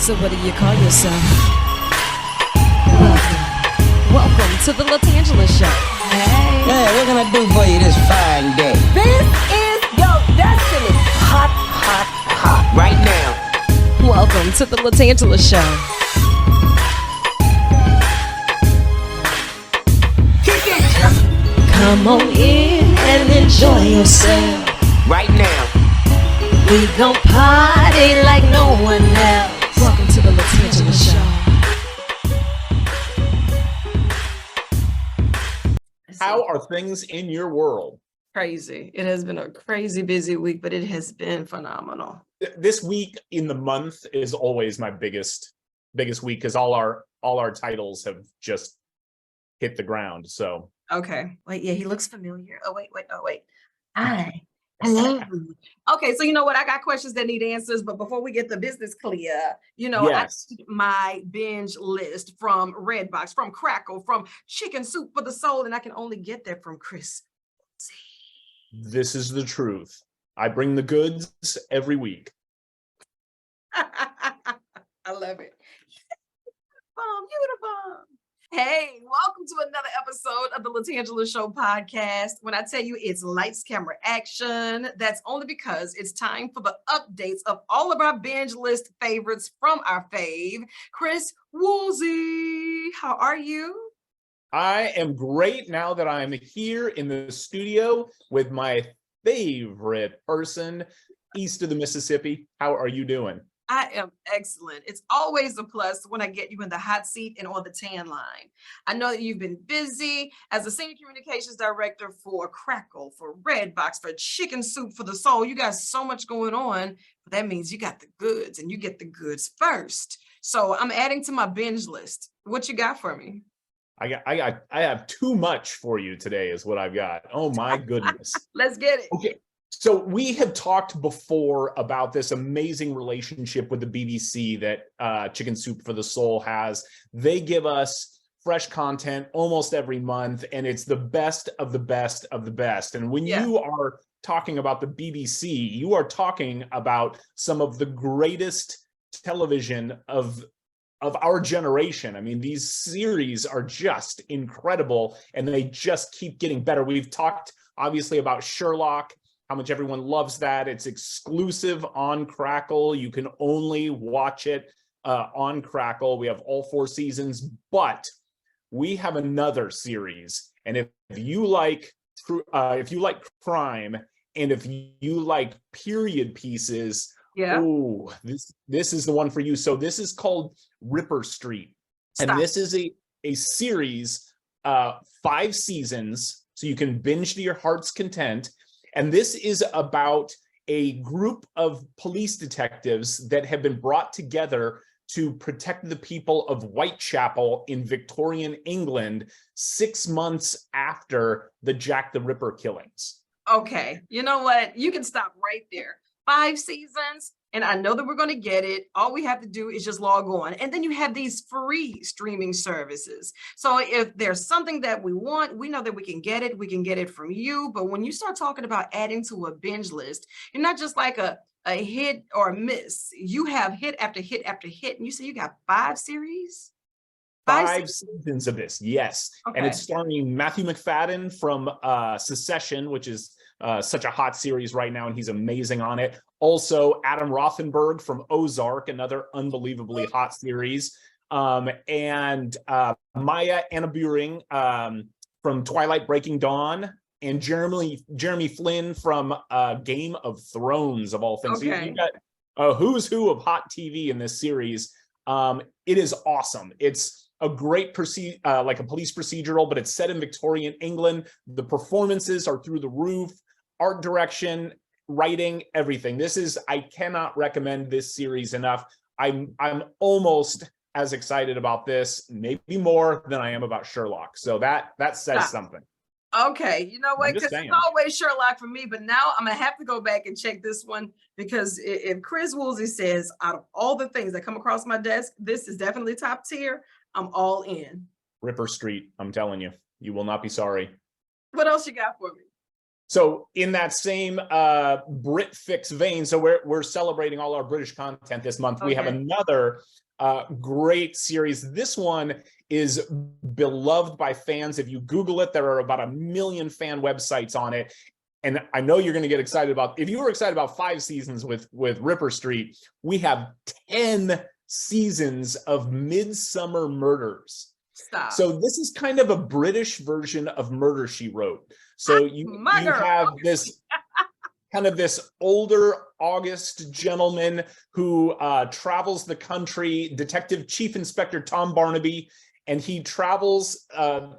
So what do you call yourself? Welcome to the LaTangela Show. Hey. Hey, what can I do for you this fine day? This is your destiny. Hot, hot, hot. Right now. Welcome to the LaTangela Show. Kick it. Come on in and enjoy yourself. Right now. We gon' party like no one else. Welcome to the LaTangela Show. How are things in your world? Crazy. It has been a crazy busy week, but it has been phenomenal. This week in the month is always my biggest week because all our titles have just hit the ground. So Okay. Wait, yeah, he looks familiar. Oh, wait. Hi. Hello. Okay, so you know what? I got questions that need answers, but before we get the business clear, yes. I need my binge list from Redbox, from Crackle, from Chicken Soup for the Soul, and I can only get that from Chris Woolsey. This is the truth. I bring the goods every week. I love it. You the bomb. Hey, welcome to another episode of the LaTangela Show podcast. When I tell you it's lights, camera, action, that's only because it's time for the updates of all of our binge list favorites from our fave, Chris Woolsey. How are you? I am great now that I'm here in the studio with my favorite person east of the Mississippi. How are you doing? I am excellent. It's always a plus when I get you in the hot seat and on the tan line. I know that you've been busy as a senior communications director for Crackle, for Redbox, for Chicken Soup for the Soul. You got so much going on, but that means you got the goods and you get the goods first. So I'm adding to my binge list. What you got for me? I have too much for you today is what I've got. Oh my goodness. Let's get it. Okay. So we have talked before about this amazing relationship with the BBC that Chicken Soup for the Soul has. They give us fresh content almost every month, and it's the best of the best of the best. And when you are talking about the BBC, you are talking about some of the greatest television of our generation. I mean, these series are just incredible, and they just keep getting better. We've talked, obviously, about Sherlock, how much everyone loves that. It's exclusive on Crackle. You can only watch it on Crackle. We have all 4 seasons, but we have another series. And if you like crime and if you like period pieces, oh, this is the one for you. So this is called Ripper Street. Stop. And this is a series, 5 seasons, so you can binge to your heart's content. And this is about a group of police detectives that have been brought together to protect the people of Whitechapel in Victorian England 6 months after the Jack the Ripper killings. Okay, you know what? You can stop right there. 5 seasons, and I know that we're going to get it. All we have to do is just log on. And then you have these free streaming services. So if there's something that we want, we know that we can get it. We can get it from you. But when you start talking about adding to a binge list, you're not just like a hit or a miss. You have hit after hit after hit. And you say you got 5 series? 5 seasons of this, yes. Okay. And it's starring Matthew McFadden from Secession, which is such a hot series right now, and he's amazing on it. Also, Adam Rothenberg from Ozark, another unbelievably hot series. And Maya Annaburing from Twilight Breaking Dawn, and Jeremy Flynn from Game of Thrones, of all things. Okay. You got a who's who of hot TV in this series. It is awesome. It's a great like a police procedural, but it's set in Victorian England. The performances are through the roof. Art direction, writing, everything. I cannot recommend this series enough. I'm almost as excited about this, maybe more than I am about Sherlock. So that says something. Okay, you know what? I'm just Because it's saying. always Sherlock for me, but now I'm gonna have to go back and check this one because if Chris Woolsey says out of all the things that come across my desk, this is definitely top tier, I'm all in. Ripper Street, I'm telling you, you will not be sorry. What else you got for me? So in that same Brit Fix vein, so we're celebrating all our British content this month. We have Okay. another great series. This one is beloved by fans. If you Google it, there are about 1 million fan websites on it. And I know you're going to get excited about, if you were excited about 5 seasons with Ripper Street, we have 10 seasons of Midsummer Murders. Stop. So this is kind of a British version of Murder, She Wrote. So you have this kind of this older August gentleman who travels the country, Detective Chief Inspector Tom Barnaby, and he travels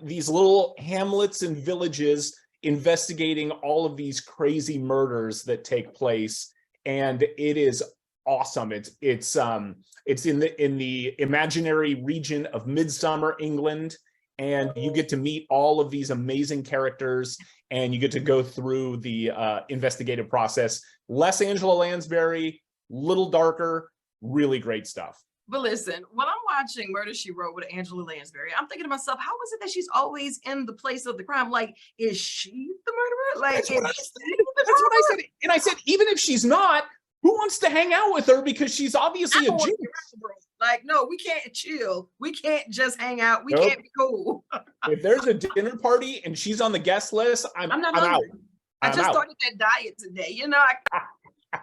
these little hamlets and villages investigating all of these crazy murders that take place. And it is awesome. It's in the imaginary region of Midsummer, England, and you get to meet all of these amazing characters, and you get to go through the investigative process. Less Angela Lansbury, little darker, really great stuff. But listen, when I'm watching Murder, She Wrote with Angela Lansbury, I'm thinking to myself, how is it that she's always in the place of the crime? Like, is she the murderer? Like, That's what I said. And I said, even if she's not, who wants to hang out with her? Because she's obviously a Jew. Like, no, we can't chill. We can't just hang out. We can't be cool. If there's a dinner party and she's on the guest list, I'm out. I just started that diet today. You know,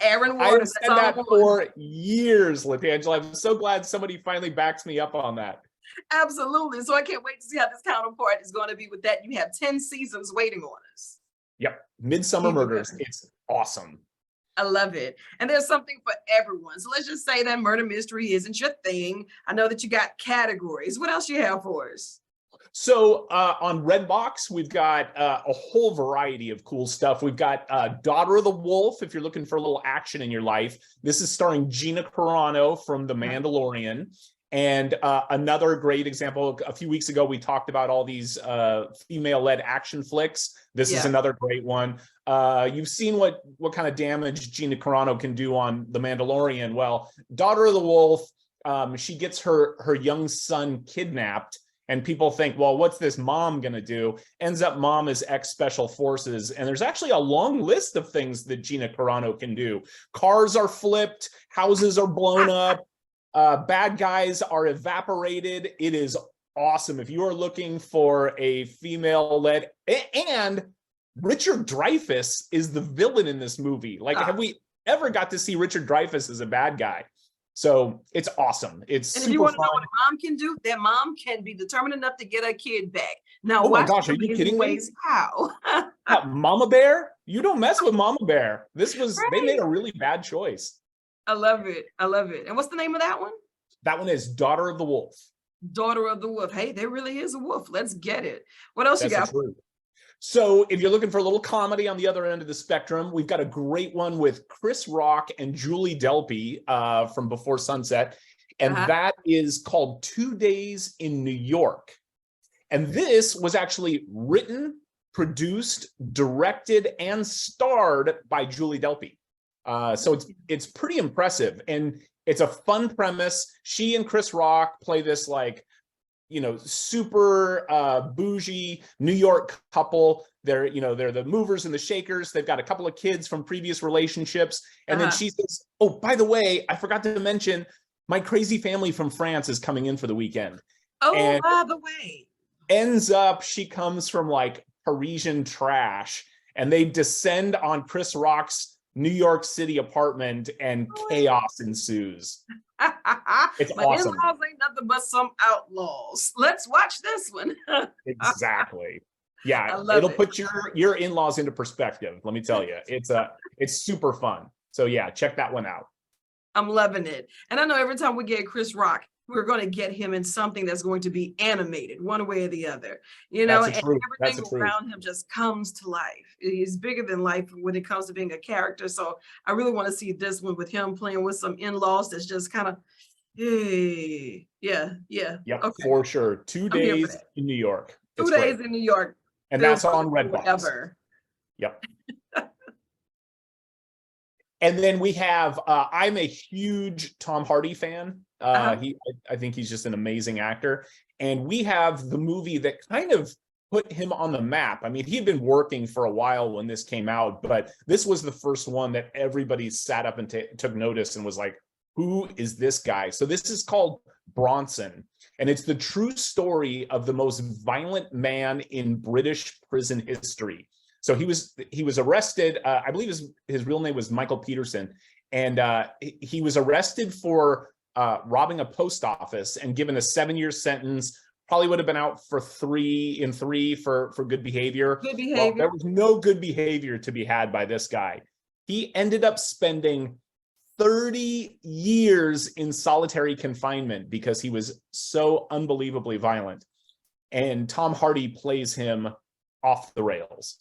Aaron I Water. have said that for years, LaTangela. I'm so glad somebody finally backs me up on that. Absolutely. So I can't wait to see how this counterpart is going to be with that. You have 10 seasons waiting on us. Yep. Midsummer Murders. It's awesome. I love it. And there's something for everyone. So let's just say that murder mystery isn't your thing. I know that you got categories. What else you have for us? So on Redbox, we've got a whole variety of cool stuff. We've got Daughter of the Wolf, if you're looking for a little action in your life. This is starring Gina Carano from The Mandalorian. And another great example, a few weeks ago, we talked about all these female-led action flicks. This is another great one. You've seen what kind of damage Gina Carano can do on The Mandalorian. Well, Daughter of the Wolf, she gets her young son kidnapped. And people think, well, what's this mom going to do? Ends up mom is ex-special forces. And there's actually a long list of things that Gina Carano can do. Cars are flipped. Houses are blown up. Bad guys are evaporated. It is awesome. If you are looking for a female-led, and Richard Dreyfuss is the villain in this movie. Like, have we ever got to see Richard Dreyfuss as a bad guy? So it's awesome. It's and super if you want to fun. know what a mom can do, that mom can be determined enough to get her kid back. Now, Oh my gosh, are you kidding me? How? Mama Bear? You don't mess with Mama Bear. This was, they made a really bad choice. I love it. I love it. And what's the name of that one? That one is Daughter of the Wolf. Daughter of the Wolf. Hey, there really is a wolf. Let's get it. What else you got? So if you're looking for a little comedy on the other end of the spectrum, we've got a great one with Chris Rock and Julie Delpy from Before Sunset. And that is called 2 Days in New York. And this was actually written, produced, directed, and starred by Julie Delpy. So it's pretty impressive. And it's a fun premise. She and Chris Rock play this, like, you know, super bougie New York couple. They're the movers and the shakers. They've got a couple of kids from previous relationships. And then she says, oh, by the way, I forgot to mention, my crazy family from France is coming in for the weekend. Oh, and by the way. Ends up, she comes from like Parisian trash, and they descend on Chris Rock's New York City apartment, and chaos ensues. It's My awesome. in-laws ain't nothing but some outlaws. Let's watch this one. Exactly. Yeah, love it'll it. put your in-laws into perspective. Let me tell you, it's super fun. So yeah, check that one out. I'm loving it. And I know every time we get Chris Rock, we're going to get him in something that's going to be animated one way or the other, you know, and everything around him just comes to life. He's bigger than life when it comes to being a character. So I really want to see this one with him playing with some in-laws that's just kind of, hey, yeah. Yep, okay. For sure. 2 days in New York. 2 days in New York. And that's on Redbox. Yep. And then we have, I'm a huge Tom Hardy fan. I think he's just an amazing actor. And we have the movie that kind of put him on the map. I mean, he had been working for a while when this came out, but this was the first one that everybody sat up and took notice and was like, who is this guy? So this is called Bronson, and it's the true story of the most violent man in British prison history. So he was arrested. I believe his real name was Michael Peterson, and he was arrested for robbing a post office and given a 7-year sentence. Probably would have been out for 3 for good behavior. Good behavior. Well, there was no good behavior to be had by this guy. He ended up spending 30 years in solitary confinement because he was so unbelievably violent. And Tom Hardy plays him off the rails.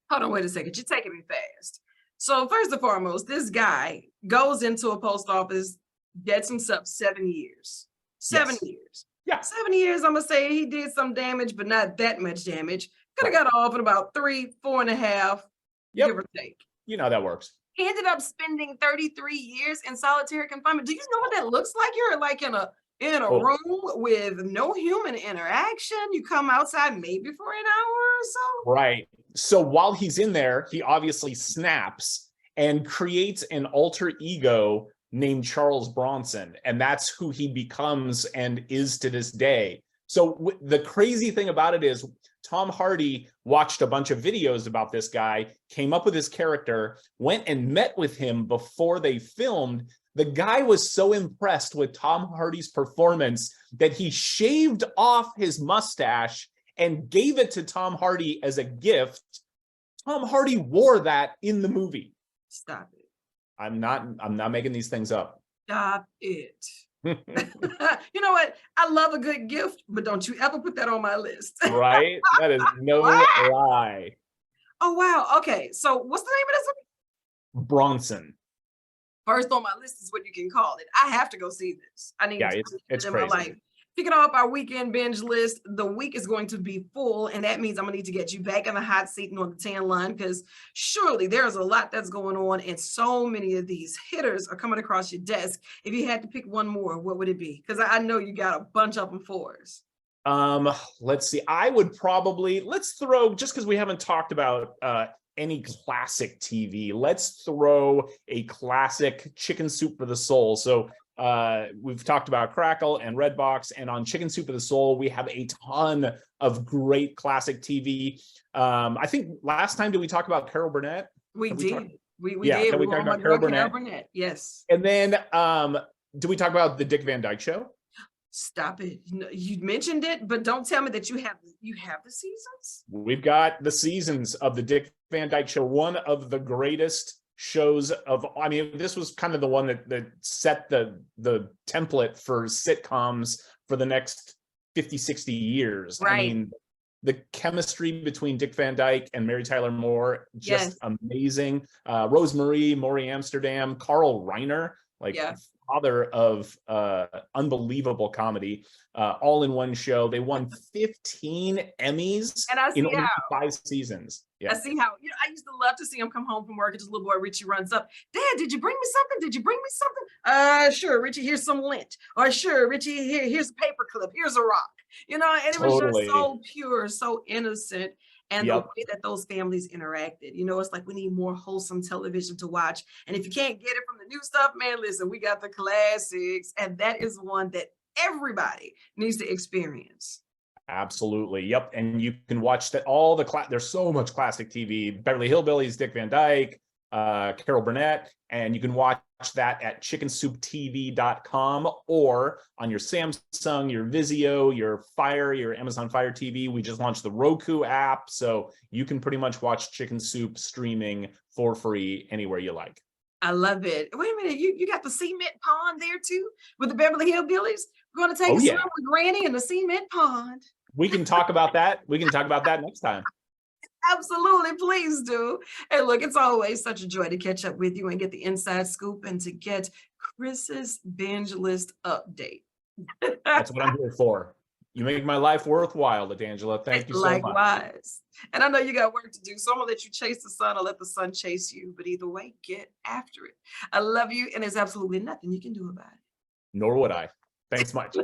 Hold on, wait a second. You're taking me fast. So first and foremost, this guy goes into a post office, gets himself 7 years. 7 years. Yeah. 7 years, I'm going to say he did some damage, but not that much damage. Could have got off in about 3, 4.5, give or take. You know how that works. He ended up spending 33 years in solitary confinement. Do you know what that looks like? You're like in a room with no human interaction. You come outside maybe for an hour or so. Right. So while he's in there, he obviously snaps and creates an alter ego named Charles Bronson. And that's who he becomes and is to this day. So the crazy thing about it is Tom Hardy watched a bunch of videos about this guy, came up with his character, went and met with him before they filmed. The guy was so impressed with Tom Hardy's performance that he shaved off his mustache and gave it to Tom Hardy as a gift. Tom Hardy wore that in the movie. Stop it. I'm not making these things up. Stop it. You know what? I love a good gift, but don't you ever put that on my list. Right? That is no lie. Oh, wow. Okay. So what's the name of this one? Bronson. First on my list is what you can call it. I have to go see this. I need to it's in crazy. my life. Kicking off our weekend binge list, the week is going to be full, and that means I'm gonna need to get you back in the hot seat and on the tan line, because surely there's a lot that's going on, and so many of these hitters are coming across your desk. If you had to pick one more, what would it be? Because I know you got a bunch of them for us. Let's see. I would probably, let's throw, just because we haven't talked about any classic TV, let's throw a classic Chicken Soup for the Soul. So we've talked about Crackle and Redbox, and on Chicken Soup for the Soul, we have a ton of great classic TV. I think last time, did we talk about Carol Burnett? We did. We did. We talked about Carol Burnett. Yes. And then did we talk about the Dick Van Dyke Show? Stop it. You mentioned it, but don't tell me that you have the seasons. We've got the seasons of the Dick Van Dyke Show, one of the greatest shows of, I mean, this was kind of the one that set the template for sitcoms for the next 50, 60 years. Right. I mean, the chemistry between Dick Van Dyke and Mary Tyler Moore, just amazing. Rosemary, Maury Amsterdam, Carl Reiner, father of unbelievable comedy, all in one show. They won 15 Emmys in only 5 seasons. Yeah. I see how, I used to love to see him come home from work and just little boy Richie runs up. Dad, did you bring me something? Did you bring me something? Sure, Richie, here's some lint. Or sure, Richie, here's a paper clip. Here's a rock. And it was just so pure, so innocent. And the way that those families interacted, it's like we need more wholesome television to watch. And if you can't get it from the new stuff, man, listen, we got the classics. And that is one that everybody needs to experience. Absolutely. Yep. And you can watch that there's so much classic TV, Beverly Hillbillies, Dick Van Dyke, Carol Burnett, and you can watch that at chickensouptv.com or on your Samsung, your Vizio, your Amazon Fire TV. We just launched the Roku app, so you can pretty much watch Chicken Soup streaming for free anywhere you like. I love it. Wait a minute, you got the cement pond there too with the Beverly Hillbillies? We're going to take a swim with Granny in the cement pond. We can talk about that. We can talk about that next time. Absolutely, please do. And look, it's always such a joy to catch up with you and get the inside scoop and to get Chris's binge list update. That's what I'm here for. You make my life worthwhile, LaTangela. Thank you so much. Likewise. And I know you got work to do, so I'm going to let you chase the sun or let the sun chase you. But either way, get after it. I love you, and there's absolutely nothing you can do about it. Nor would I. Thanks much.